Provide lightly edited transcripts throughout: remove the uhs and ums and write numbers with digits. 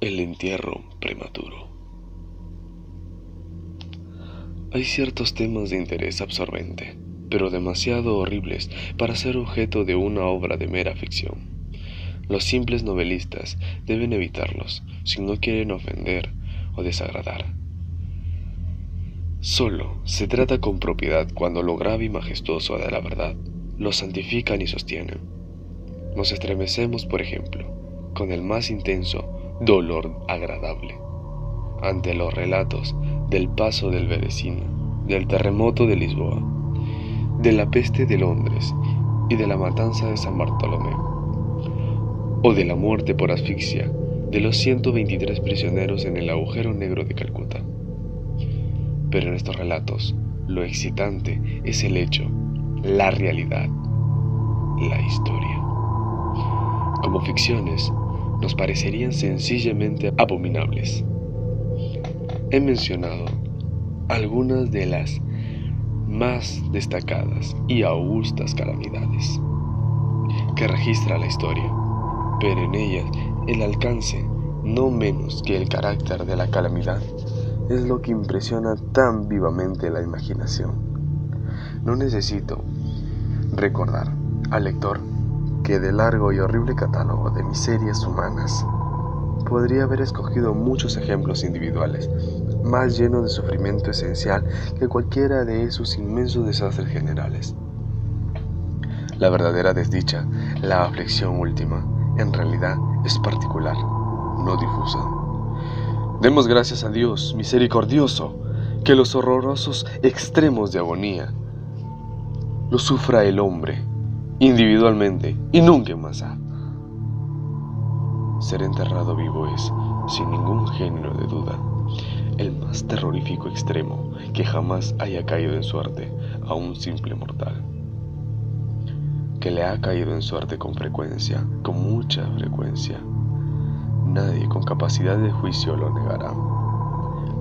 El entierro prematuro. Hay ciertos temas de interés absorbente, pero demasiado horribles para ser objeto de una obra de mera ficción. Los simples novelistas deben evitarlos si no quieren ofender o desagradar. Solo se trata con propiedad cuando lo grave y majestuoso de la verdad lo santifican y sostienen. Nos estremecemos, por ejemplo, con el más intenso dolor agradable ante los relatos del paso del Berecino, del terremoto de Lisboa, de la peste de Londres y de la matanza de San Bartolomé, o de la muerte por asfixia de los 123 prisioneros en el agujero negro de Calcuta. Pero en estos relatos, lo excitante es el hecho, la realidad, la historia. Como ficciones, nos parecerían sencillamente abominables. He mencionado algunas de las más destacadas y augustas calamidades que registra la historia, pero en ellas el alcance, no menos que el carácter de la calamidad, es lo que impresiona tan vivamente la imaginación. No necesito recordar al lector que del largo y horrible catálogo de miserias humanas podría haber escogido muchos ejemplos individuales, más llenos de sufrimiento esencial que cualquiera de esos inmensos desastres generales. La verdadera desdicha, la aflicción última, en realidad es particular, no difusa. Demos gracias a Dios misericordioso que los horrorosos extremos de agonía lo sufra el hombre individualmente y nunca en masa. Ser enterrado vivo es, sin ningún género de duda, el más terrorífico extremo que jamás haya caído en suerte a un simple mortal. Que le ha caído en suerte con frecuencia, con mucha frecuencia. Nadie con capacidad de juicio lo negará.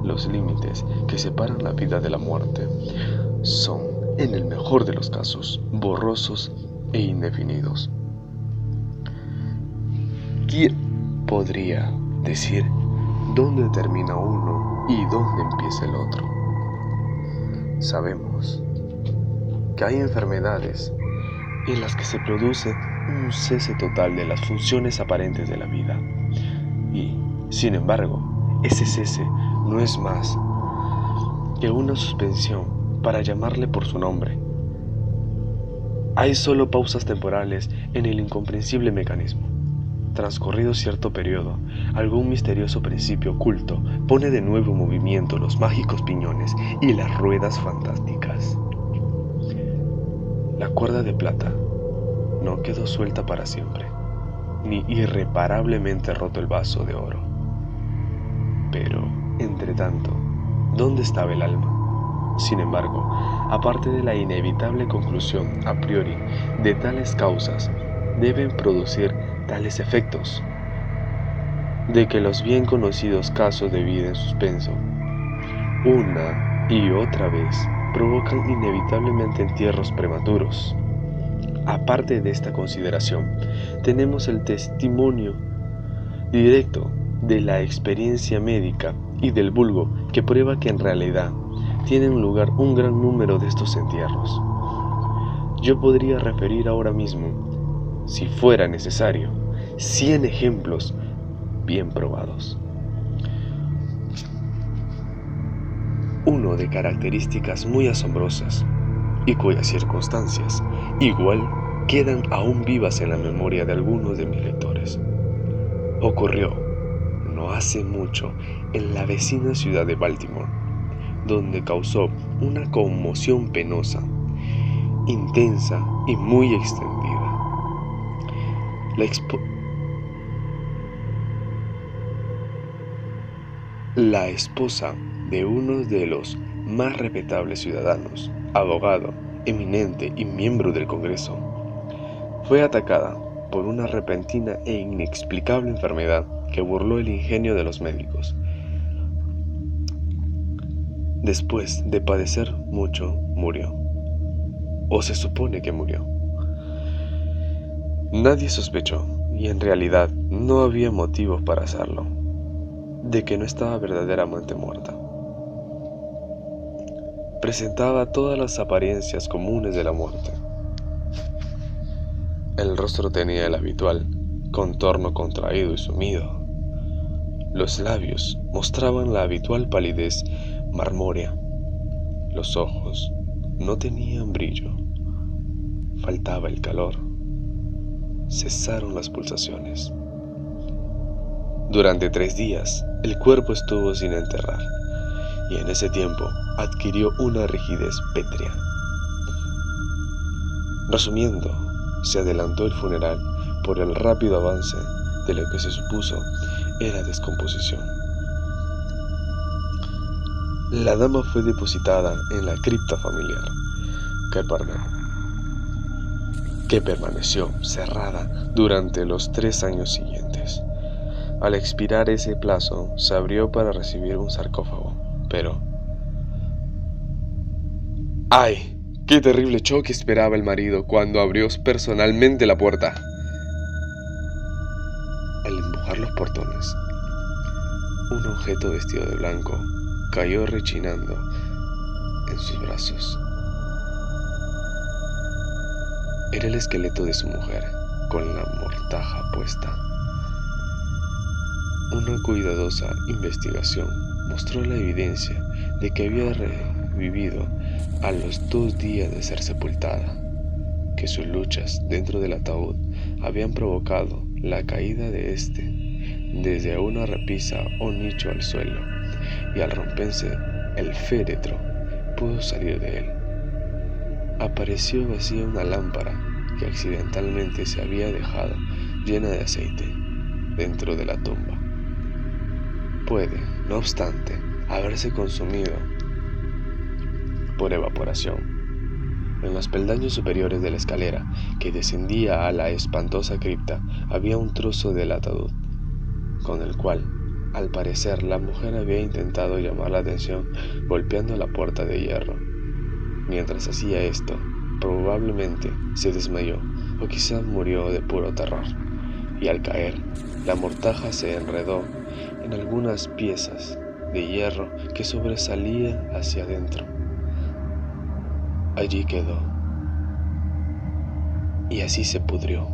Los límites que separan la vida de la muerte son, en el mejor de los casos, borrosos e indefinidos. ¿Quién podría decir dónde termina uno y dónde empieza el otro? Sabemos que hay enfermedades en las que se produce un cese total de las funciones aparentes de la vida. Y, sin embargo, ese cese no es más que una suspensión para llamarle por su nombre. Hay solo pausas temporales en el incomprensible mecanismo. Transcurrido cierto periodo, algún misterioso principio oculto pone de nuevo en movimiento los mágicos piñones y las ruedas fantásticas. La cuerda de plata no quedó suelta para siempre, ni irreparablemente roto el vaso de oro. Pero, entre tanto, ¿dónde estaba el alma? Sin embargo, aparte de la inevitable conclusión a priori de tales causas, deben producir tales efectos, de que los bien conocidos casos de vida en suspenso, una y otra vez, provocan inevitablemente entierros prematuros. Aparte de esta consideración, tenemos el testimonio directo de la experiencia médica y del vulgo que prueba que en realidad tienen lugar un gran número de estos entierros. Yo podría referir ahora mismo, si fuera necesario, 100 ejemplos bien probados. Uno de características muy asombrosas y cuyas circunstancias igual quedan aún vivas en la memoria de algunos de mis lectores. Ocurrió no hace mucho en la vecina ciudad de Baltimore, donde causó una conmoción penosa, intensa y muy extendida. La esposa de uno de los más respetables ciudadanos, abogado, eminente y miembro del Congreso, fue atacada por una repentina e inexplicable enfermedad que burló el ingenio de los médicos. Después de padecer mucho, murió, o se supone que murió. Nadie sospechó, y en realidad no había motivos para hacerlo. de que no estaba verdaderamente muerta. Presentaba todas las apariencias comunes de la muerte. El rostro tenía el habitual contorno contraído y sumido. Los labios mostraban la habitual palidez marmórea. Los ojos no tenían brillo. Faltaba el calor. Cesaron las pulsaciones. Durante 3 días, el cuerpo estuvo sin enterrar, y en ese tiempo adquirió una rigidez pétrea. Resumiendo, se adelantó el funeral por el rápido avance de lo que se supuso era descomposición. La dama fue depositada en la cripta familiar, que permaneció cerrada durante los 3 años siguientes. Al expirar ese plazo, se abrió para recibir un sarcófago, pero... ¡ay! ¡Qué terrible choque esperaba el marido cuando abrió personalmente la puerta! Al empujar los portones, un objeto vestido de blanco cayó rechinando en sus brazos. Era el esqueleto de su mujer, con la mortaja puesta. Una cuidadosa investigación mostró la evidencia de que había revivido a los 2 días de ser sepultada, que sus luchas dentro del ataúd habían provocado la caída de éste desde una repisa o nicho al suelo, y al romperse el féretro pudo salir de él. Apareció vacía una lámpara que accidentalmente se había dejado llena de aceite dentro de la tumba. Puede, no obstante, haberse consumido por evaporación. En los peldaños superiores de la escalera que descendía a la espantosa cripta había un trozo del ataúd, con el cual, al parecer, la mujer había intentado llamar la atención golpeando la puerta de hierro. Mientras hacía esto, probablemente se desmayó o quizás murió de puro terror, y al caer, la mortaja se enredó en algunas piezas de hierro que sobresalía hacia adentro. Allí quedó, y así se pudrió,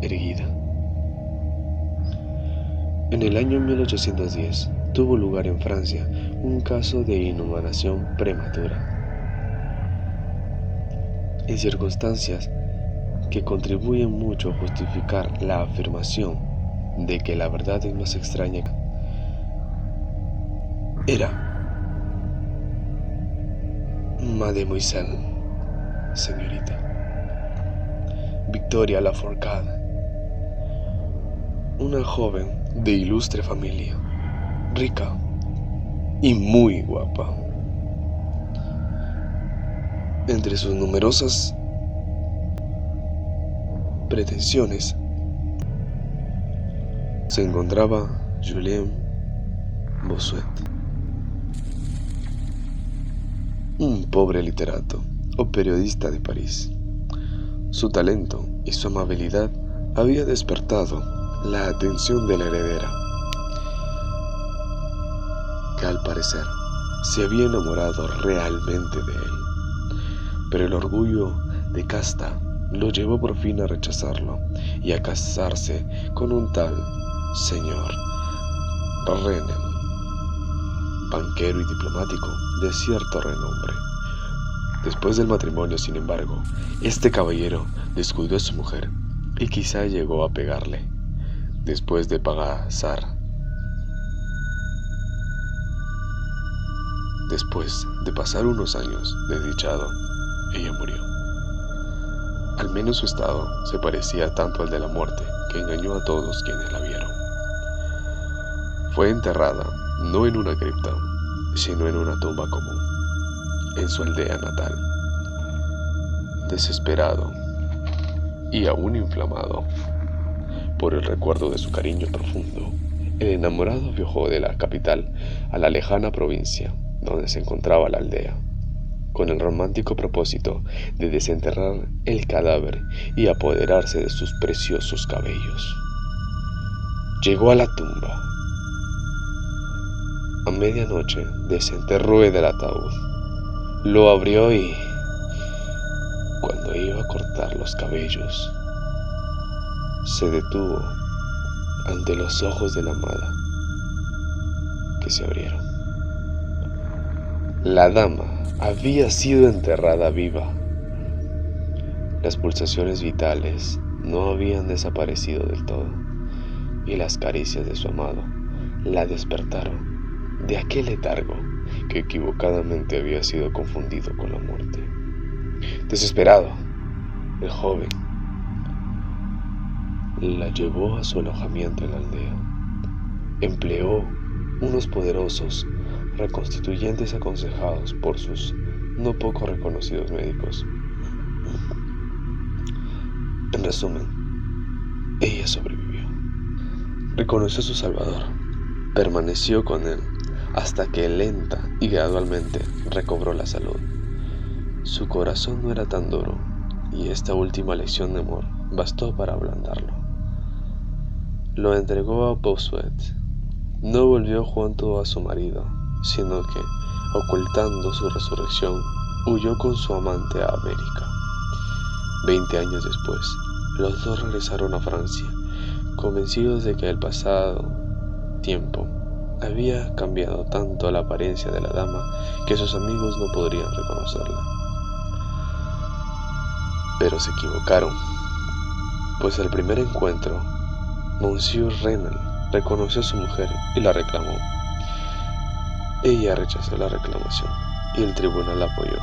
erguida. En el año 1810 tuvo lugar en Francia un caso de inhumación prematura, en circunstancias que contribuyen mucho a justificar la afirmación de que la verdad es más extraña. Era Mademoiselle, señorita Victoria Lafourcade, una joven de ilustre familia, rica y muy guapa. Entre sus numerosas pretensiones se encontraba Julien Bossuet, un pobre literato o periodista de París. Su talento y su amabilidad había despertado la atención de la heredera, que al parecer se había enamorado realmente de él, pero el orgullo de casta lo llevó por fin a rechazarlo y a casarse con un tal señor Renem, banquero y diplomático de cierto renombre. Después del matrimonio, sin embargo, este caballero descuidó a su mujer y quizá llegó a pegarle. Después de pasar unos años desdichado, ella murió. Al menos su estado se parecía tanto al de la muerte que engañó a todos quienes la vieron. Fue enterrada no en una cripta, sino en una tumba común, en su aldea natal. Desesperado y aún inflamado por el recuerdo de su cariño profundo, el enamorado viajó de la capital a la lejana provincia donde se encontraba la aldea, con el romántico propósito de desenterrar el cadáver y apoderarse de sus preciosos cabellos. Llegó a la tumba A medianoche desenterró el ataúd, lo abrió y, cuando iba a cortar los cabellos, se detuvo ante los ojos de la amada, que se abrieron. La dama había sido enterrada viva. Las pulsaciones vitales no habían desaparecido del todo, y las caricias de su amado la despertaron de aquel letargo que equivocadamente había sido confundido con la muerte. Desesperado, el joven la llevó a su alojamiento en la aldea. Empleó unos poderosos reconstituyentes aconsejados por sus no poco reconocidos médicos. En resumen, ella sobrevivió. Reconoció a su Salvador, permaneció con él hasta que lenta y gradualmente recobró la salud. Su corazón no era tan duro y esta última lección de amor bastó para ablandarlo. Lo entregó a Bossuet. No volvió junto a su marido, sino que, ocultando su resurrección, huyó con su amante a América. 20 años después, los dos regresaron a Francia, convencidos de que el pasado tiempo había cambiado tanto la apariencia de la dama que sus amigos no podrían reconocerla. Pero se equivocaron, pues al primer encuentro, Monsieur Renal reconoció a su mujer y la reclamó. Ella rechazó la reclamación y el tribunal la apoyó,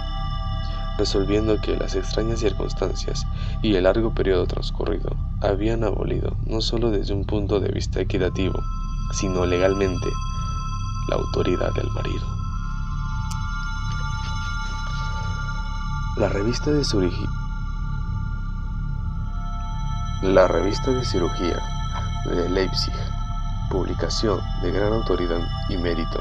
resolviendo que las extrañas circunstancias y el largo periodo transcurrido habían abolido, no solo desde un punto de vista equitativo, sino legalmente, la autoridad del marido. La revista de cirugía de Leipzig, publicación de gran autoridad y mérito,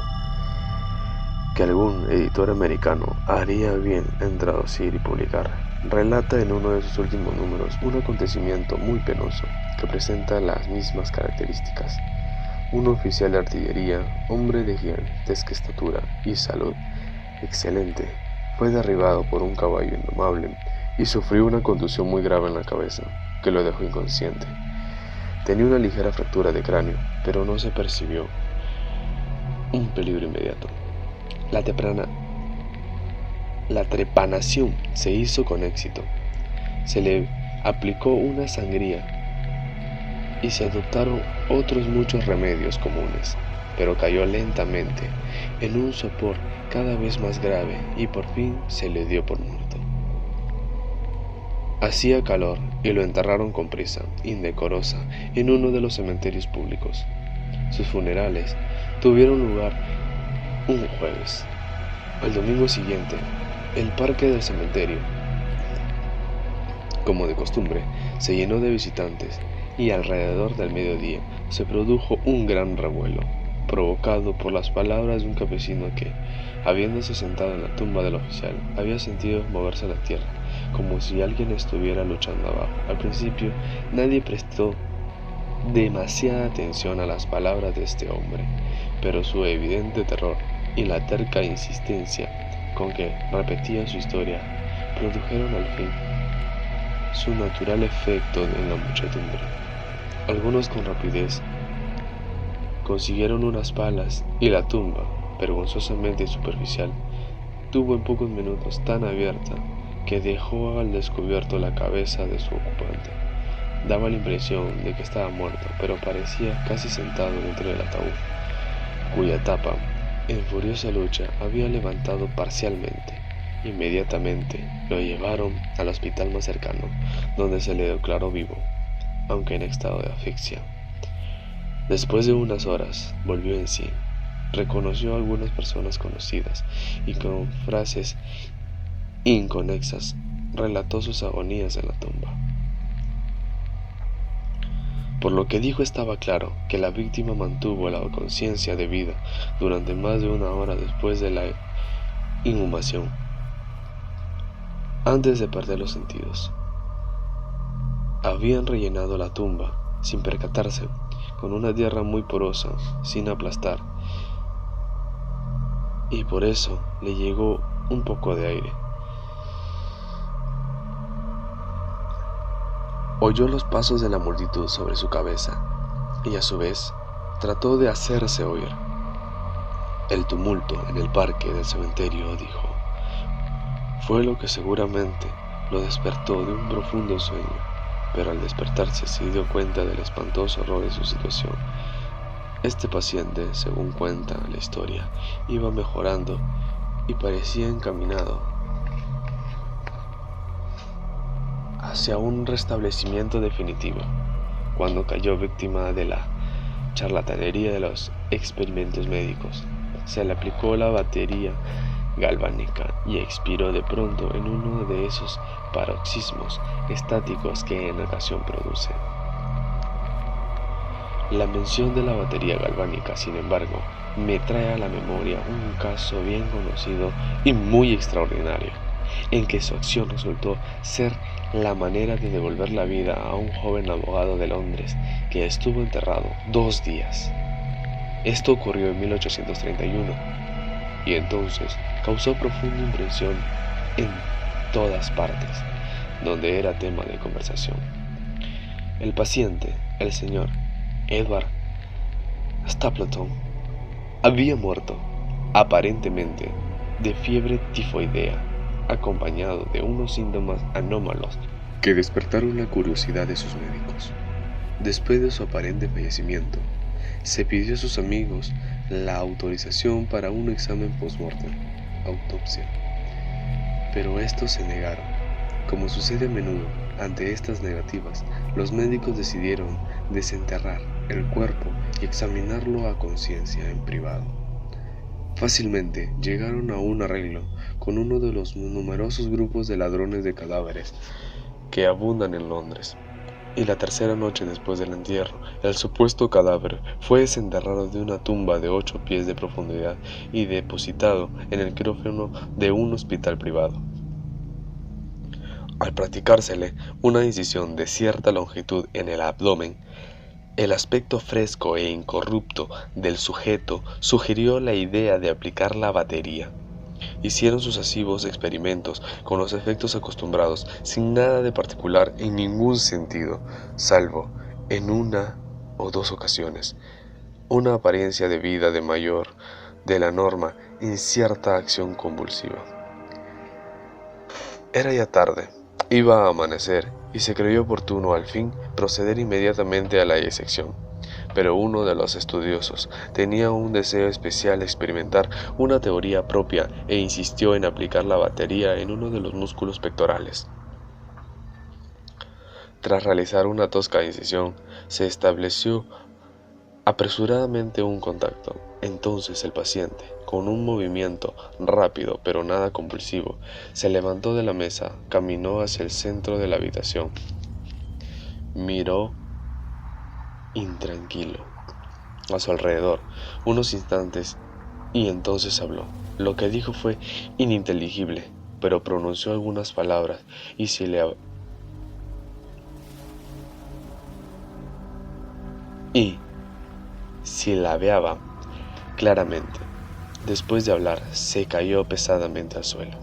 que algún editor americano haría bien en traducir y publicar, relata en uno de sus últimos números un acontecimiento muy penoso que presenta las mismas características. Un oficial de artillería, hombre de gigantesca estatura y salud excelente, fue derribado por un caballo indomable y sufrió una contusión muy grave en la cabeza, que lo dejó inconsciente. Tenía una ligera fractura de cráneo, pero no se percibió un peligro inmediato. La trepanación se hizo con éxito. Se le aplicó una sangría y se adoptaron otros muchos remedios comunes, pero cayó lentamente en un sopor cada vez más grave y por fin se le dio por muerto. Hacía calor y lo enterraron con prisa indecorosa en uno de los cementerios públicos. Sus funerales tuvieron lugar un jueves. El domingo siguiente, el parque del cementerio, como de costumbre, se llenó de visitantes y alrededor del mediodía se produjo un gran revuelo, provocado por las palabras de un campesino que, habiéndose sentado en la tumba del oficial, había sentido moverse la tierra, como si alguien estuviera luchando abajo. Al principio, nadie prestó demasiada atención a las palabras de este hombre, pero su evidente terror y la terca insistencia con que repetía su historia produjeron al fin su natural efecto en la muchedumbre. Algunos con rapidez consiguieron unas palas y la tumba, vergonzosamente superficial, tuvo en pocos minutos tan abierta que dejó al descubierto la cabeza de su ocupante. Daba la impresión de que estaba muerto, pero parecía casi sentado dentro del ataúd, cuya tapa, en furiosa lucha, había levantado parcialmente. Inmediatamente lo llevaron al hospital más cercano, donde se le declaró vivo, aunque en estado de asfixia. Después de unas horas volvió en sí, reconoció a algunas personas conocidas y con frases inconexas relató sus agonías en la tumba. Por lo que dijo estaba claro que la víctima mantuvo la conciencia de vida durante más de una hora después de la inhumación, antes de perder los sentidos. Habían rellenado la tumba, sin percatarse, con una tierra muy porosa, sin aplastar, y por eso le llegó un poco de aire. Oyó los pasos de la multitud sobre su cabeza y a su vez trató de hacerse oír. El tumulto en el parque del cementerio, dijo, fue lo que seguramente lo despertó de un profundo sueño, pero al despertarse se dio cuenta del espantoso horror de su situación. Este paciente, según cuenta la historia, iba mejorando y parecía encaminado hacia un restablecimiento definitivo, cuando cayó víctima de la charlatanería de los experimentos médicos. Se le aplicó la batería galvánica y expiró de pronto en uno de esos paroxismos estáticos que en ocasión produce. La mención de la batería galvánica, sin embargo, me trae a la memoria un caso bien conocido y muy extraordinario, en que su acción resultó ser la manera de devolver la vida a un joven abogado de Londres que estuvo enterrado 2 días. Esto ocurrió en 1831 y entonces causó profunda impresión en todas partes donde era tema de conversación. El paciente, el señor Edward Stapleton, había muerto, aparentemente, de fiebre tifoidea, acompañado de unos síntomas anómalos que despertaron la curiosidad de sus médicos. Después de su aparente fallecimiento, se pidió a sus amigos la autorización para un examen post-mortem, autopsia, pero estos se negaron. Como sucede a menudo, ante estas negativas, los médicos decidieron desenterrar el cuerpo y examinarlo a conciencia en privado. Fácilmente llegaron a un arreglo con uno de los numerosos grupos de ladrones de cadáveres que abundan en Londres, y la tercera noche después del entierro, el supuesto cadáver fue desenterrado de una tumba de 8 pies de profundidad y depositado en el quirófano de un hospital privado. Al practicársele una incisión de cierta longitud en el abdomen, el aspecto fresco e incorrupto del sujeto sugirió la idea de aplicar la batería. Hicieron sucesivos experimentos con los efectos acostumbrados, sin nada de particular en ningún sentido, salvo en 1 o 2 ocasiones, una apariencia de vida de mayor de la norma en cierta acción convulsiva. Era ya tarde, iba a amanecer, y se creyó oportuno al fin proceder inmediatamente a la disección. Pero uno de los estudiosos tenía un deseo especial de experimentar una teoría propia e insistió en aplicar la batería en uno de los músculos pectorales. Tras realizar una tosca incisión, se estableció apresuradamente un contacto. Entonces el paciente, con un movimiento rápido pero nada compulsivo, se levantó de la mesa, caminó hacia el centro de la habitación, miró intranquilo a su alrededor unos instantes y entonces habló. Lo que dijo fue ininteligible, pero pronunció algunas palabras y silabeaba claramente. Después de hablar, se cayó pesadamente al suelo.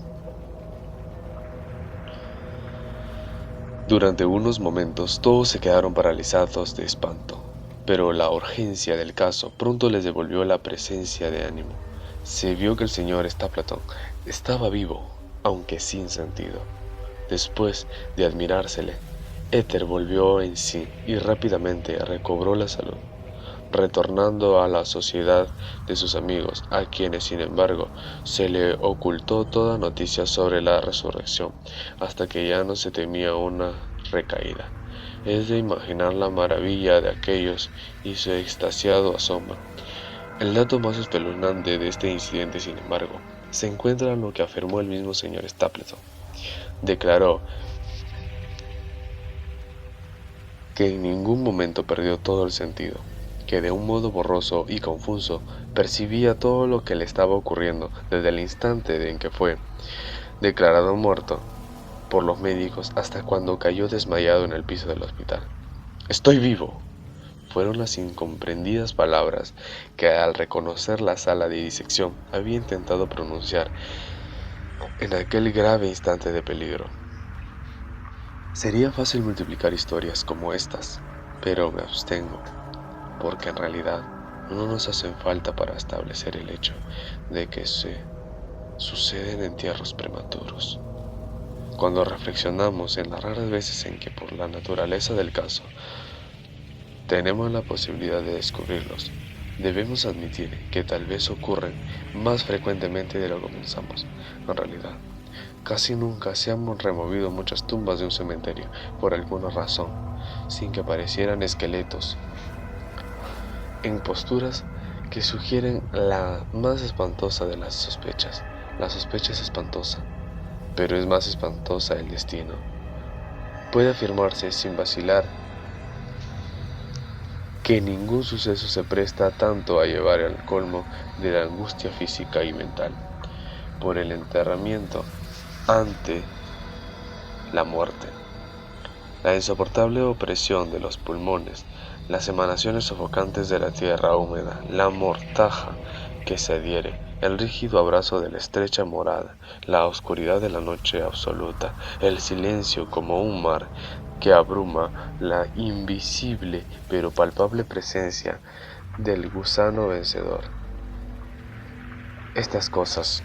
Durante unos momentos todos se quedaron paralizados de espanto, pero la urgencia del caso pronto les devolvió la presencia de ánimo. Se vio que el señor Stapleton estaba vivo, aunque sin sentido. Después de admirársele, Éter volvió en sí y rápidamente recobró la salud, retornando a la sociedad de sus amigos, a quienes, sin embargo, se le ocultó toda noticia sobre la resurrección, hasta que ya no se temía una recaída. Es de imaginar la maravilla de aquellos y su extasiado asombro. El dato más espeluznante de este incidente, sin embargo, se encuentra en lo que afirmó el mismo señor Stapleton. Declaró que en ningún momento perdió todo el sentido, que de un modo borroso y confuso percibía todo lo que le estaba ocurriendo desde el instante en que fue declarado muerto por los médicos hasta cuando cayó desmayado en el piso del hospital. «Estoy vivo», fueron las incomprendidas palabras que al reconocer la sala de disección había intentado pronunciar en aquel grave instante de peligro. Sería fácil multiplicar historias como estas, pero me abstengo, porque en realidad no nos hacen falta para establecer el hecho de que se suceden entierros prematuros. Cuando reflexionamos en las raras veces en que por la naturaleza del caso tenemos la posibilidad de descubrirlos, debemos admitir que tal vez ocurren más frecuentemente de lo que pensamos. En realidad, casi nunca se han removido muchas tumbas de un cementerio por alguna razón, sin que aparecieran esqueletos en posturas que sugieren la más espantosa de las sospechas. La sospecha es espantosa, pero es más espantosa el destino. Puede afirmarse sin vacilar que ningún suceso se presta tanto a llevar al colmo de la angustia física y mental, por el enterramiento ante la muerte, la insoportable opresión de los pulmones, las emanaciones sofocantes de la tierra húmeda, la mortaja que se adhiere, el rígido abrazo de la estrecha morada, la oscuridad de la noche absoluta, el silencio como un mar que abruma, la invisible pero palpable presencia del gusano vencedor. Estas cosas,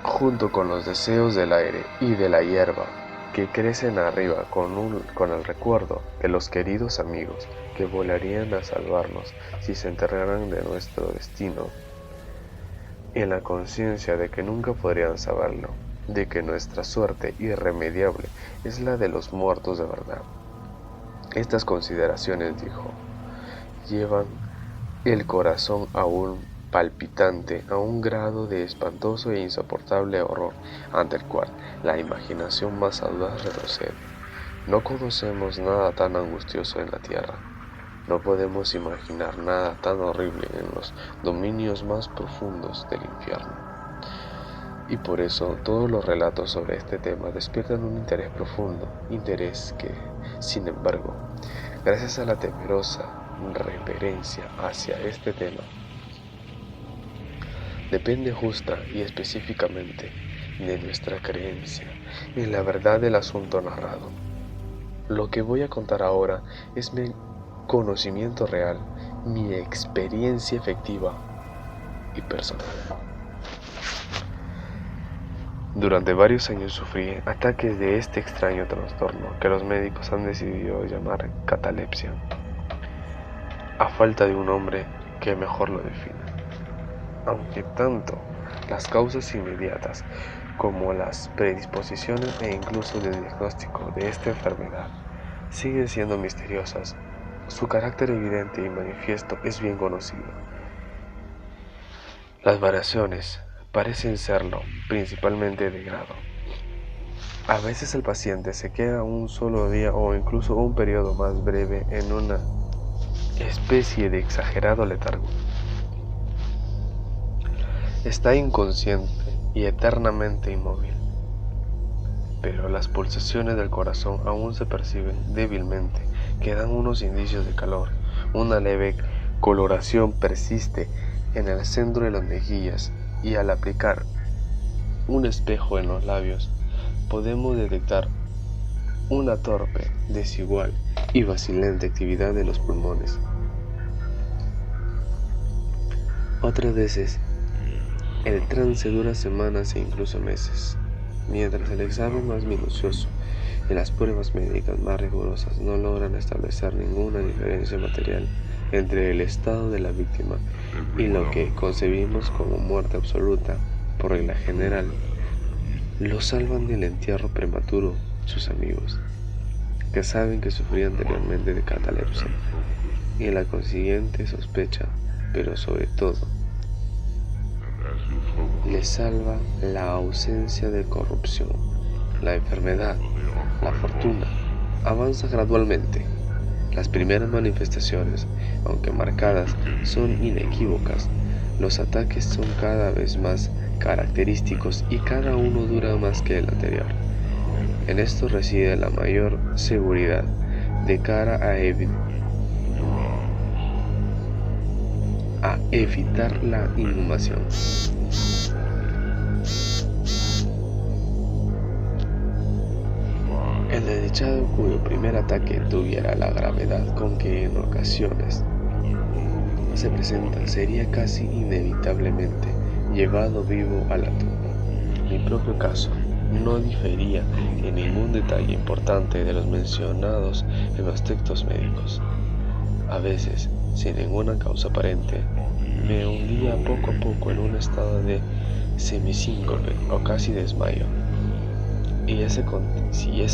junto con los deseos del aire y de la hierba que crecen arriba con el recuerdo de los queridos amigos que volarían a salvarnos si se enteraran de nuestro destino, en la conciencia de que nunca podrían saberlo, de que nuestra suerte irremediable es la de los muertos de verdad. Estas consideraciones, dijo, llevan el corazón aún palpitante a un grado de espantoso e insoportable horror ante el cual la imaginación más audaz retrocede. No conocemos nada tan angustioso en la tierra. No podemos imaginar nada tan horrible en los dominios más profundos del infierno. Y por eso todos los relatos sobre este tema despiertan un interés profundo, interés que, sin embargo, gracias a la temerosa reverencia hacia este tema, depende justa y específicamente de nuestra creencia en la verdad del asunto narrado. Lo que voy a contar ahora es mi conocimiento real, mi experiencia efectiva y personal. Durante varios años sufrí ataques de este extraño trastorno que los médicos han decidido llamar catalepsia, a falta de un nombre que mejor lo defina. Aunque tanto las causas inmediatas como las predisposiciones e incluso el diagnóstico de esta enfermedad siguen siendo misteriosas, su carácter evidente y manifiesto es bien conocido. Las variaciones parecen serlo, principalmente de grado. A veces el paciente se queda un solo día o incluso un periodo más breve en una especie de exagerado letargo. Está inconsciente y eternamente inmóvil, pero las pulsaciones del corazón aún se perciben débilmente, quedan unos indicios de calor, una leve coloración persiste en el centro de las mejillas y al aplicar un espejo en los labios podemos detectar una torpe, desigual y vacilante actividad de los pulmones. Otras veces el trance dura semanas e incluso meses, mientras el examen más minucioso y las pruebas médicas más rigurosas no logran establecer ninguna diferencia material entre el estado de la víctima y lo que concebimos como muerte absoluta. Por regla general, lo salvan del entierro prematuro sus amigos, que saben que sufría anteriormente de catalepsia y la consiguiente sospecha, pero sobre todo, les salva la ausencia de corrupción. La enfermedad, la fortuna, avanza gradualmente. Las primeras manifestaciones, aunque marcadas, son inequívocas. Los ataques son cada vez más característicos y cada uno dura más que el anterior. En esto reside la mayor seguridad de cara a evitar la inhumación. El desdichado cuyo primer ataque tuviera la gravedad con que en ocasiones se presenta sería casi inevitablemente llevado vivo a la tumba. Mi propio caso no difería en ningún detalle importante de los mencionados en los textos médicos. A veces, sin ninguna causa aparente, me hundía poco a poco en un estado de semisíncope o casi desmayo. Y ese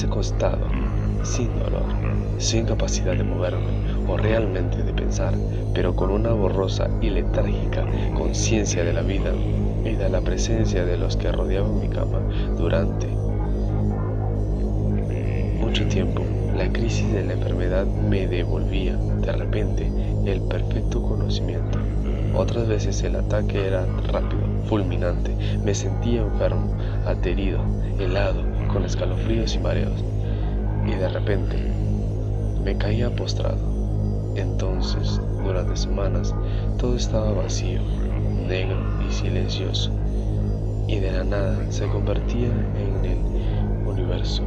costado, sin dolor, sin capacidad de moverme o realmente de pensar, pero con una borrosa y letárgica conciencia de la vida y de la presencia de los que rodeaban mi cama durante mucho tiempo, la crisis de la enfermedad me devolvía de repente el perfecto conocimiento. Otras veces el ataque era rápido, fulminante, me sentía enfermo, aterido, helado, con escalofríos y mareos, y de repente me caía postrado. Entonces, durante semanas, todo estaba vacío, negro y silencioso, y de la nada se convertía en el universo.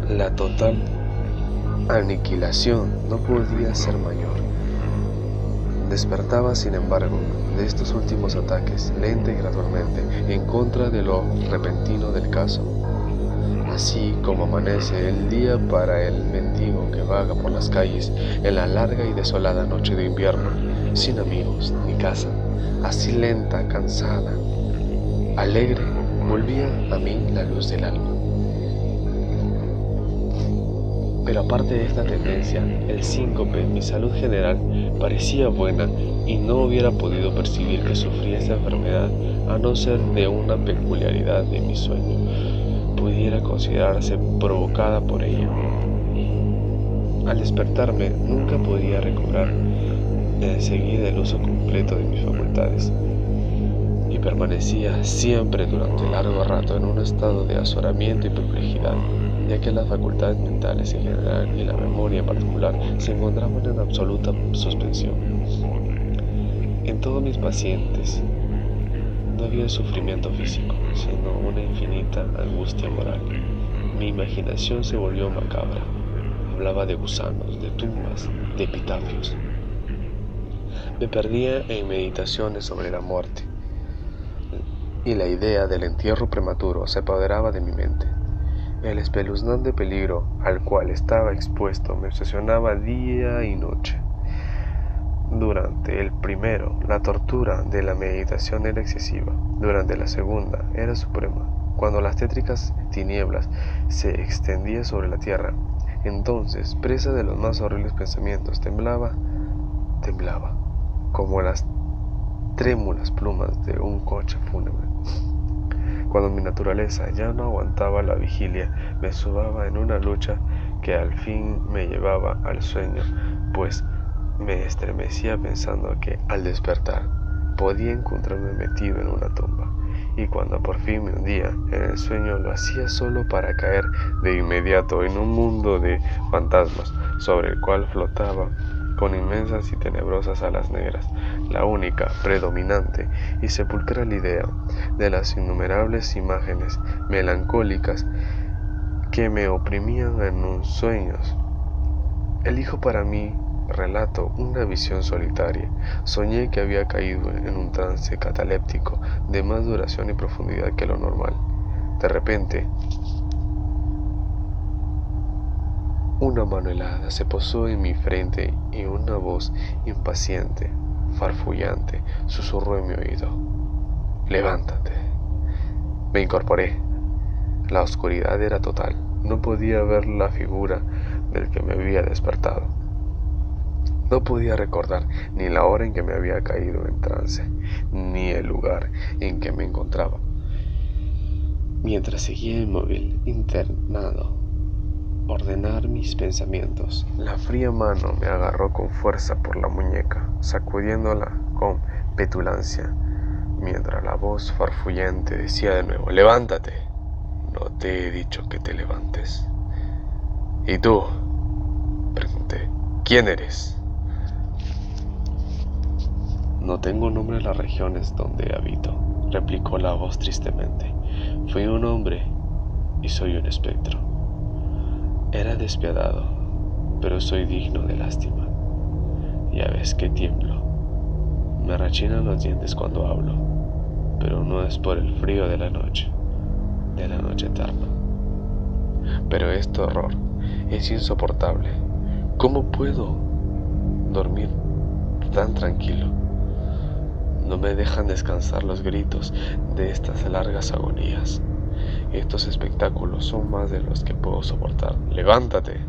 La total aniquilación no podía ser mayor. Despertaba, sin embargo, de estos últimos ataques, lenta y gradualmente, en contra de lo repentino del caso. Así como amanece el día para el mendigo que vaga por las calles en la larga y desolada noche de invierno, sin amigos ni casa, así lenta, cansada, alegre, volvía a mí la luz del alma. Pero aparte de esta tendencia, el síncope, mi salud general, parecía buena y no hubiera podido percibir que sufría esta enfermedad a no ser de una peculiaridad de mi sueño pudiera considerarse provocada por ella. Al despertarme, nunca podía recobrar enseguida el uso completo de mis facultades y permanecía siempre durante largo rato en un estado de azoramiento y perplejidad, ya que las facultades mentales en general y la memoria en particular se encontraban en absoluta suspensión. En todos mis pacientes no había sufrimiento físico, sino una infinita angustia moral. Mi imaginación se volvió macabra. Hablaba de gusanos, de tumbas, de epitafios. Me perdía en meditaciones sobre la muerte, y la idea del entierro prematuro se apoderaba de mi mente. El espeluznante peligro al cual estaba expuesto me obsesionaba día y noche. Durante el primero, la tortura de la meditación era excesiva. Durante la segunda, era suprema. Cuando las tétricas tinieblas se extendían sobre la tierra, entonces, presa de los más horribles pensamientos, temblaba, como las trémulas plumas de un coche fúnebre. Cuando mi naturaleza ya no aguantaba la vigilia, me subaba en una lucha que al fin me llevaba al sueño, pues me estremecía pensando que, al despertar, podía encontrarme metido en una tumba, y cuando por fin me hundía en el sueño lo hacía solo para caer de inmediato en un mundo de fantasmas sobre el cual flotaba con inmensas y tenebrosas alas negras, la única, predominante y sepulcral idea de las innumerables imágenes melancólicas que me oprimían en unos sueños. Elijo para mí relato una visión solitaria. Soñé que había caído en un trance cataléptico de más duración y profundidad que lo normal. De repente, una mano helada se posó en mi frente y una voz impaciente, farfullante, susurró en mi oído: «Levántate». Me incorporé. La oscuridad era total. No podía ver la figura del que me había despertado. No podía recordar ni la hora en que me había caído en trance, ni el lugar en que me encontraba. Mientras seguía inmóvil, internado, ordenar mis pensamientos, la fría mano me agarró con fuerza por la muñeca, sacudiéndola con petulancia, mientras la voz farfullente decía de nuevo: «Levántate». «No te he dicho que te levantes». ¿Y tú?, pregunté. ¿Quién eres? No tengo nombre en las regiones donde habito, replicó la voz tristemente. Fui un hombre y soy un espectro. Era despiadado, pero soy digno de lástima. Ya ves que tiemblo. Me rechinan los dientes cuando hablo, pero no es por el frío de la noche eterna. Pero este horror es insoportable. ¿Cómo puedo dormir tan tranquilo? No me dejan descansar los gritos de estas largas agonías. Estos espectáculos son más de los que puedo soportar. Levántate,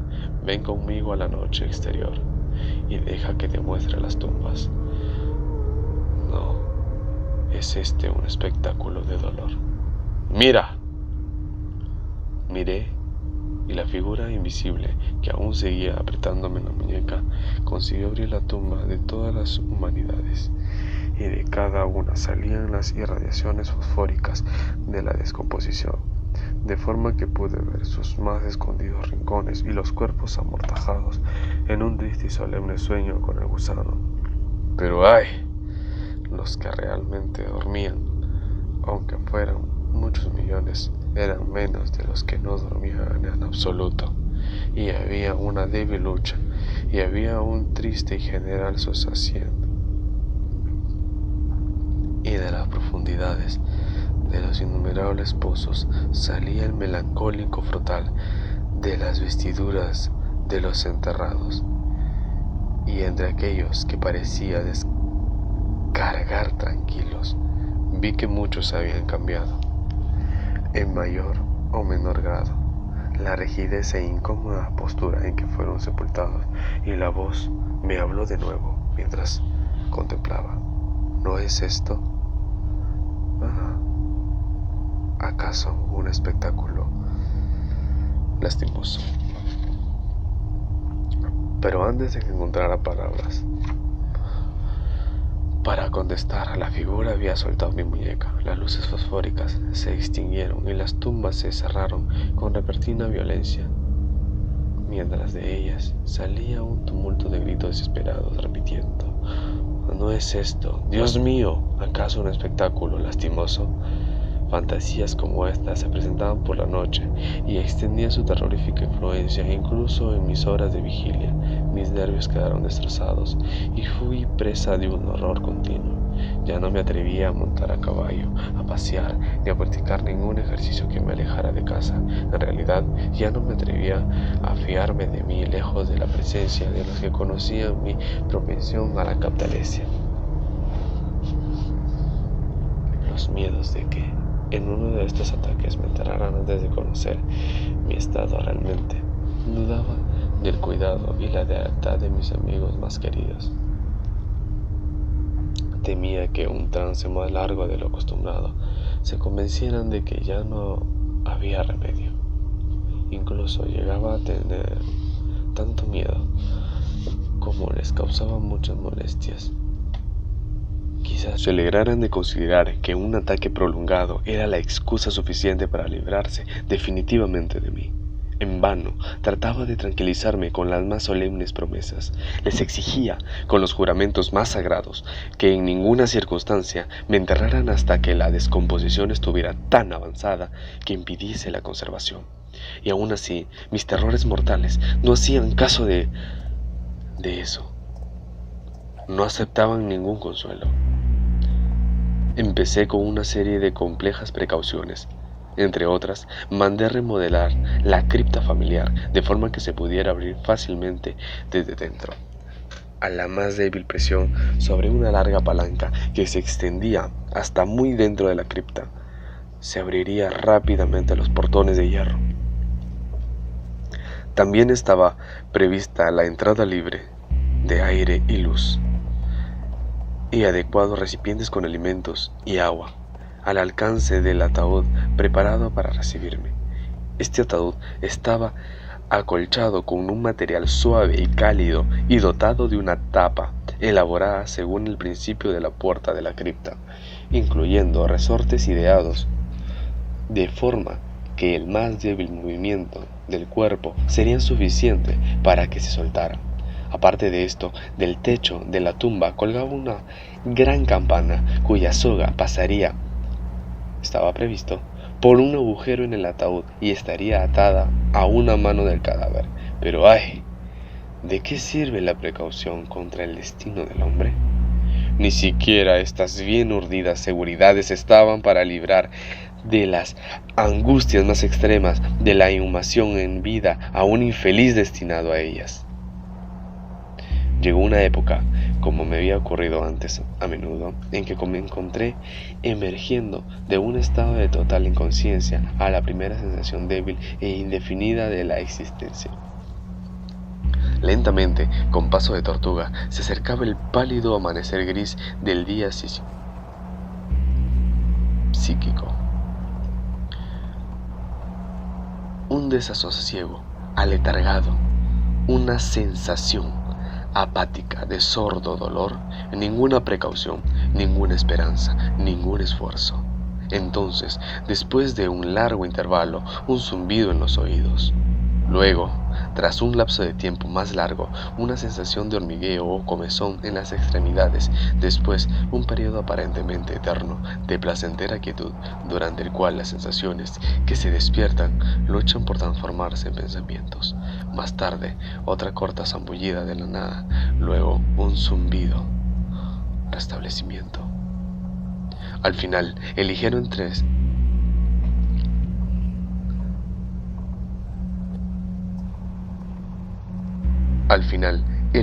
ven conmigo a la noche exterior y deja que te muestre las tumbas. No, es este un espectáculo de dolor. ¡Mira! Miré y la figura invisible que aún seguía apretándome la muñeca consiguió abrir la tumba de todas las humanidades, y de cada una salían las irradiaciones fosfóricas de la descomposición, de forma que pude ver sus más escondidos rincones y los cuerpos amortajados en un triste y solemne sueño con el gusano. Pero ¡ay!, los que realmente dormían, aunque fueran muchos millones, eran menos de los que no dormían en absoluto, y había una débil lucha, y había un triste y general sosasiego. Y de las profundidades de los innumerables pozos salía el melancólico frotal de las vestiduras de los enterrados, y entre aquellos que parecía descargar tranquilos, vi que muchos habían cambiado, en mayor o menor grado, la rigidez e incómoda postura en que fueron sepultados, y la voz me habló de nuevo mientras contemplaba. ¿No es esto acaso un espectáculo lastimoso? Pero antes de que encontrara palabras para contestar, la figura había soltado mi muñeca. Las luces fosfóricas se extinguieron y las tumbas se cerraron con repentina violencia. Mientras de ellas salía un tumulto de gritos desesperados repitiendo: ¿no es esto, Dios mío, acaso un espectáculo lastimoso? Fantasías como estas se presentaban por la noche y extendían su terrorífica influencia incluso en mis horas de vigilia. Mis nervios quedaron destrozados y fui presa de un horror continuo. Ya no me atrevía a montar a caballo, a pasear, ni a practicar ningún ejercicio que me alejara de casa. En realidad, ya no me atrevía a fiarme de mí lejos de la presencia de los que conocían mi propensión a la captalesia. Los miedos de que en uno de estos ataques me enterraran antes de conocer mi estado realmente. Dudaba del cuidado y la lealtad de mis amigos más queridos. Temía que un trance más largo de lo acostumbrado se convencieran de que ya no había remedio. Incluso llegaba a tener tanto miedo como les causaba muchas molestias. Quizás se alegraran de considerar que un ataque prolongado era la excusa suficiente para librarse definitivamente de mí. En vano trataba de tranquilizarme con las más solemnes promesas. Les exigía, con los juramentos más sagrados, que en ninguna circunstancia me enterraran hasta que la descomposición estuviera tan avanzada que impidiese la conservación. Y aún así, mis terrores mortales no hacían caso de eso. No aceptaban ningún consuelo. Empecé con una serie de complejas precauciones. Entre otras, mandé remodelar la cripta familiar de forma que se pudiera abrir fácilmente desde dentro. A la más débil presión sobre una larga palanca que se extendía hasta muy dentro de la cripta, se abriría rápidamente los portones de hierro. También estaba prevista la entrada libre de aire y luz, y adecuados recipientes con alimentos y agua al alcance del ataúd preparado para recibirme. Este ataúd estaba acolchado con un material suave y cálido y dotado de una tapa elaborada según el principio de la puerta de la cripta, incluyendo resortes ideados de forma que el más débil movimiento del cuerpo sería suficiente para que se soltara. Aparte de esto, del techo de la tumba colgaba una gran campana cuya soga pasaría, estaba previsto, por un agujero en el ataúd y estaría atada a una mano del cadáver. Pero ¡ay! ¿De qué sirve la precaución contra el destino del hombre? Ni siquiera estas bien urdidas seguridades estaban para librar de las angustias más extremas de la inhumación en vida a un infeliz destinado a ellas. Llegó una época, como me había ocurrido antes a menudo, en que me encontré emergiendo de un estado de total inconsciencia a la primera sensación débil e indefinida de la existencia. Lentamente, con paso de tortuga, se acercaba el pálido amanecer gris del día psíquico. Un desasosiego, aletargado, una sensación apática de sordo dolor, ninguna precaución, ninguna esperanza, ningún esfuerzo. Entonces, después de un largo intervalo, un zumbido en los oídos. Luego, tras un lapso de tiempo más largo, una sensación de hormigueo o comezón en las extremidades. Después, un periodo aparentemente eterno de placentera quietud, durante el cual las sensaciones que se despiertan luchan por transformarse en pensamientos. Más tarde, otra corta zambullida de la nada. Luego, un zumbido. Restablecimiento. Al final, el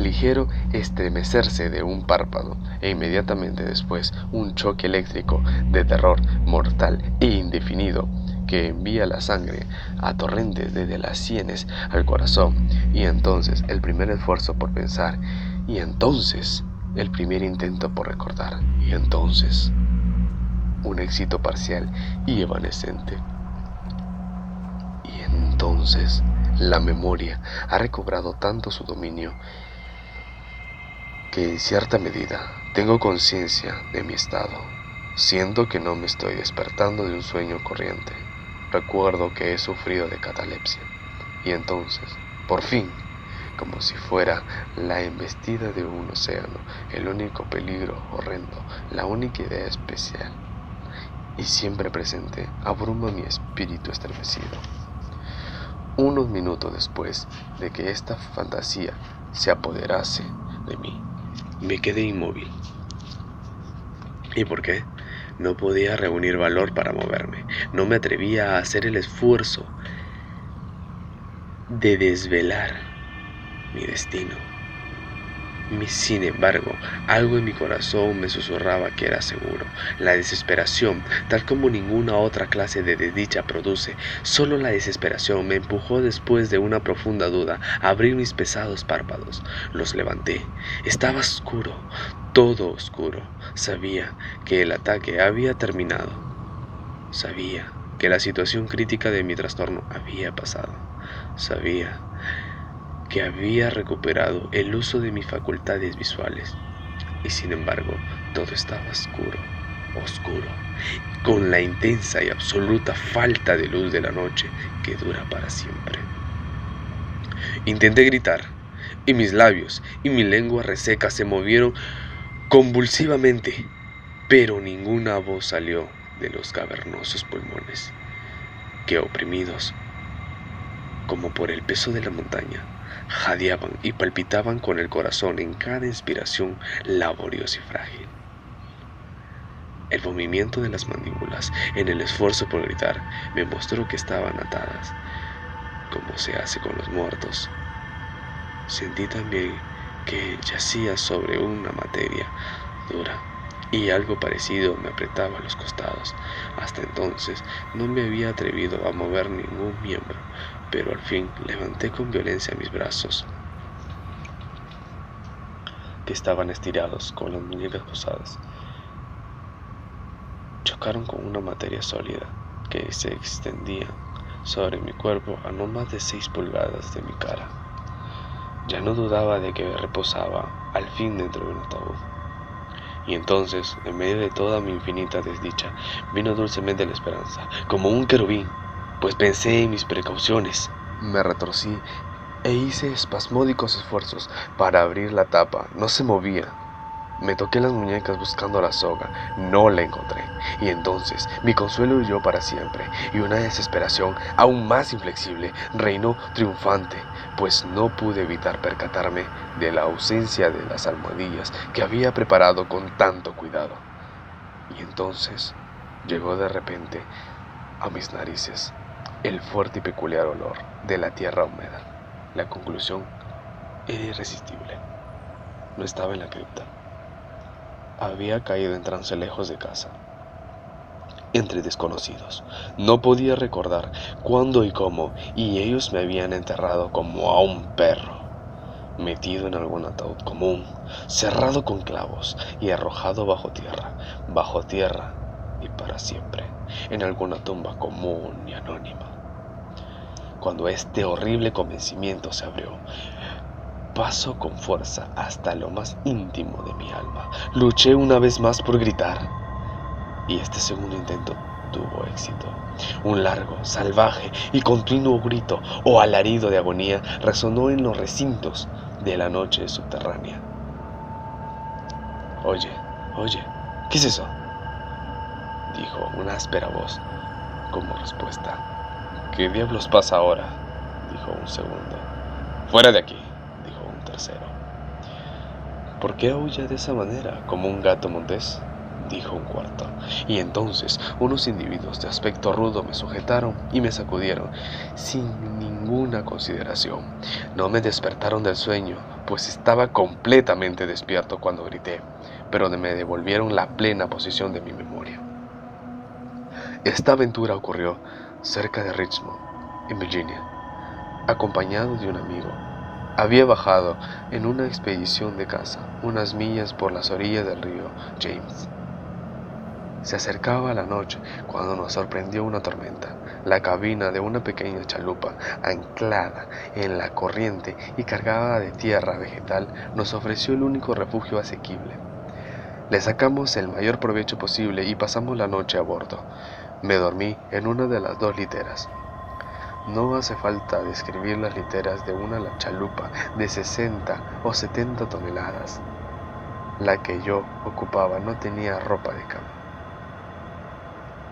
ligero estremecerse de un párpado e inmediatamente después un choque eléctrico de terror mortal e indefinido que envía la sangre a torrentes desde las sienes al corazón, y entonces el primer esfuerzo por pensar, y entonces el primer intento por recordar, y entonces un éxito parcial y evanescente. Y entonces la memoria ha recobrado tanto su dominio que en cierta medida tengo conciencia de mi estado. Siento que no me estoy despertando de un sueño corriente. Recuerdo que he sufrido de catalepsia. Y entonces, por fin, como si fuera la embestida de un océano, el único peligro horrendo, la única idea especial y siempre presente, abruma mi espíritu estremecido. Unos minutos después de que esta fantasía se apoderase de mí, me quedé inmóvil. ¿Y por qué? No podía reunir valor para moverme. No me atrevía a hacer el esfuerzo de desvelar mi destino. Sin embargo, algo en mi corazón me susurraba que era seguro. La desesperación, tal como ninguna otra clase de desdicha produce, solo la desesperación me empujó después de una profunda duda a abrir mis pesados párpados. Los levanté. Estaba oscuro, todo oscuro. Sabía que el ataque había terminado. Sabía que la situación crítica de mi trastorno había pasado. Sabía que había recuperado el uso de mis facultades visuales, y sin embargo todo estaba oscuro, con la intensa y absoluta falta de luz de la noche que dura para siempre. Intenté gritar, y mis labios y mi lengua reseca se movieron convulsivamente, pero ninguna voz salió de los cavernosos pulmones, que oprimidos como por el peso de la montaña, jadeaban y palpitaban con el corazón en cada inspiración laboriosa y frágil. El movimiento de las mandíbulas en el esfuerzo por gritar me mostró que estaban atadas, como se hace con los muertos. Sentí también que yacía sobre una materia dura y algo parecido me apretaba los costados. Hasta entonces no me había atrevido a mover ningún miembro, pero al fin levanté con violencia mis brazos, que estaban estirados con las muñecas posadas. Chocaron con una materia sólida que se extendía sobre mi cuerpo a no más de 6 pulgadas de mi cara. Ya no dudaba de que reposaba al fin dentro de un ataúd. Y entonces, en medio de toda mi infinita desdicha, vino dulcemente la esperanza, como un querubín, pues pensé en mis precauciones. Me retorcí e hice espasmódicos esfuerzos para abrir la tapa. No se movía. Me toqué las muñecas buscando la soga, no la encontré, y entonces mi consuelo huyó para siempre, y una desesperación aún más inflexible reinó triunfante, pues no pude evitar percatarme de la ausencia de las almohadillas que había preparado con tanto cuidado. Y entonces llegó de repente a mis narices el fuerte y peculiar olor de la tierra húmeda. La conclusión era irresistible. No estaba en la cripta. Había caído en trance lejos de casa, entre desconocidos. No podía recordar cuándo y cómo, y ellos me habían enterrado como a un perro, metido en algún ataúd común, cerrado con clavos y arrojado bajo tierra y para siempre, en alguna tumba común y anónima. Cuando este horrible convencimiento se abrió, pasó con fuerza hasta lo más íntimo de mi alma. Luché una vez más por gritar, y este segundo intento tuvo éxito. Un largo, salvaje y continuo grito o alarido de agonía resonó en los recintos de la noche subterránea. Oye, ¿qué es eso?, dijo una áspera voz como respuesta. ¿Qué diablos pasa ahora?, dijo un segundo. Fuera de aquí, dijo un tercero. ¿Por qué aúlla de esa manera, como un gato montés?, dijo un cuarto. Y entonces unos individuos de aspecto rudo me sujetaron y me sacudieron sin ninguna consideración. No me despertaron del sueño, pues estaba completamente despierto cuando grité, pero me devolvieron la plena posición de mi memoria. Esta aventura ocurrió cerca de Richmond, en Virginia, acompañado de un amigo. Había bajado en una expedición de caza unas millas por las orillas del río James. Se acercaba la noche cuando nos sorprendió una tormenta. La cabina de una pequeña chalupa, anclada en la corriente y cargada de tierra vegetal, nos ofreció el único refugio asequible. Le sacamos el mayor provecho posible y pasamos la noche a bordo. Me dormí en una de las dos literas. No hace falta describir las literas de una chalupa de 60 o 70 toneladas. La que yo ocupaba no tenía ropa de cama.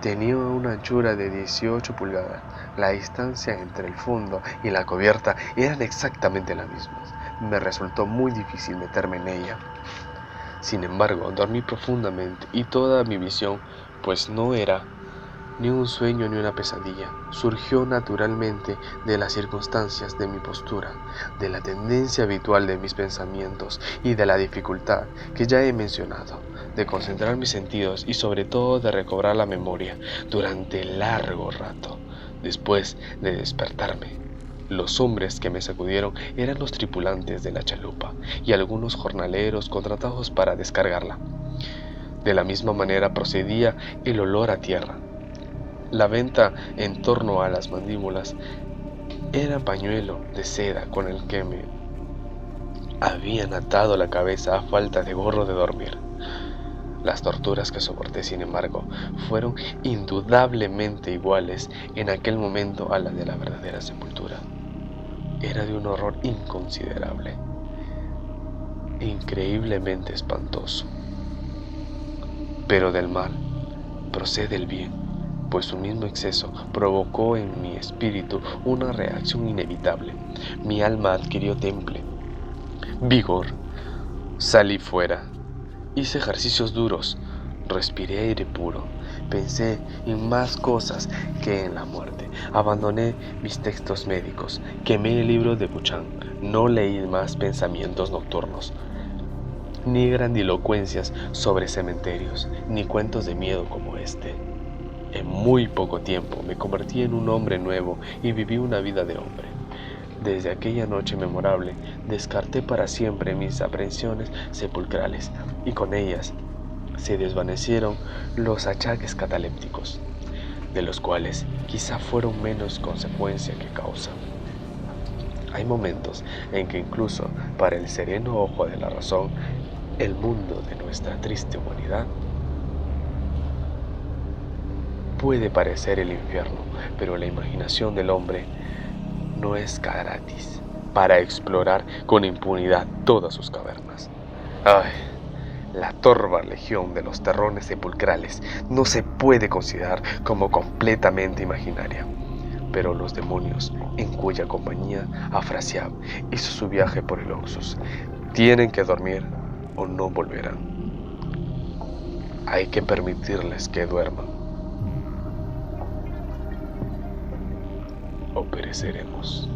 Tenía una anchura de 18 pulgadas. La distancia entre el fondo y la cubierta eran exactamente las mismas. Me resultó muy difícil meterme en ella. Sin embargo, dormí profundamente y toda mi visión, pues no era ni un sueño ni una pesadilla, surgió naturalmente de las circunstancias de mi postura, de la tendencia habitual de mis pensamientos y de la dificultad que ya he mencionado de concentrar mis sentidos y sobre todo de recobrar la memoria durante largo rato después de despertarme. Los hombres que me sacudieron eran los tripulantes de la chalupa y algunos jornaleros contratados para descargarla. De la misma manera procedía el olor a tierra. La venta en torno a las mandíbulas era pañuelo de seda con el que me habían atado la cabeza a falta de gorro de dormir. Las torturas que soporté, sin embargo, fueron indudablemente iguales en aquel momento a las de la verdadera sepultura. Era de un horror inconsiderable, increíblemente espantoso. Pero del mal procede el bien, pues su mismo exceso provocó en mi espíritu una reacción inevitable. Mi alma adquirió temple, vigor. Salí fuera, hice ejercicios duros, respiré aire puro, pensé en más cosas que en la muerte. Abandoné mis textos médicos, quemé el libro de Buchan, no leí más pensamientos nocturnos, ni grandilocuencias sobre cementerios, ni cuentos de miedo como este. En muy poco tiempo me convertí en un hombre nuevo y viví una vida de hombre. Desde aquella noche memorable descarté para siempre mis aprensiones sepulcrales y con ellas se desvanecieron los achaques catalépticos, de los cuales quizá fueron menos consecuencia que causa. Hay momentos en que incluso para el sereno ojo de la razón, el mundo de nuestra triste humanidad puede parecer el infierno. pero la imaginación del hombre no es gratis para explorar con impunidad todas sus cavernas. Ay, la torva legión de los terrones sepulcrales no se puede considerar como completamente imaginaria, pero los demonios en cuya compañía Afrasiab hizo su viaje por el Oxus tienen que dormir o no volverán. Hay que permitirles que duerman o pereceremos.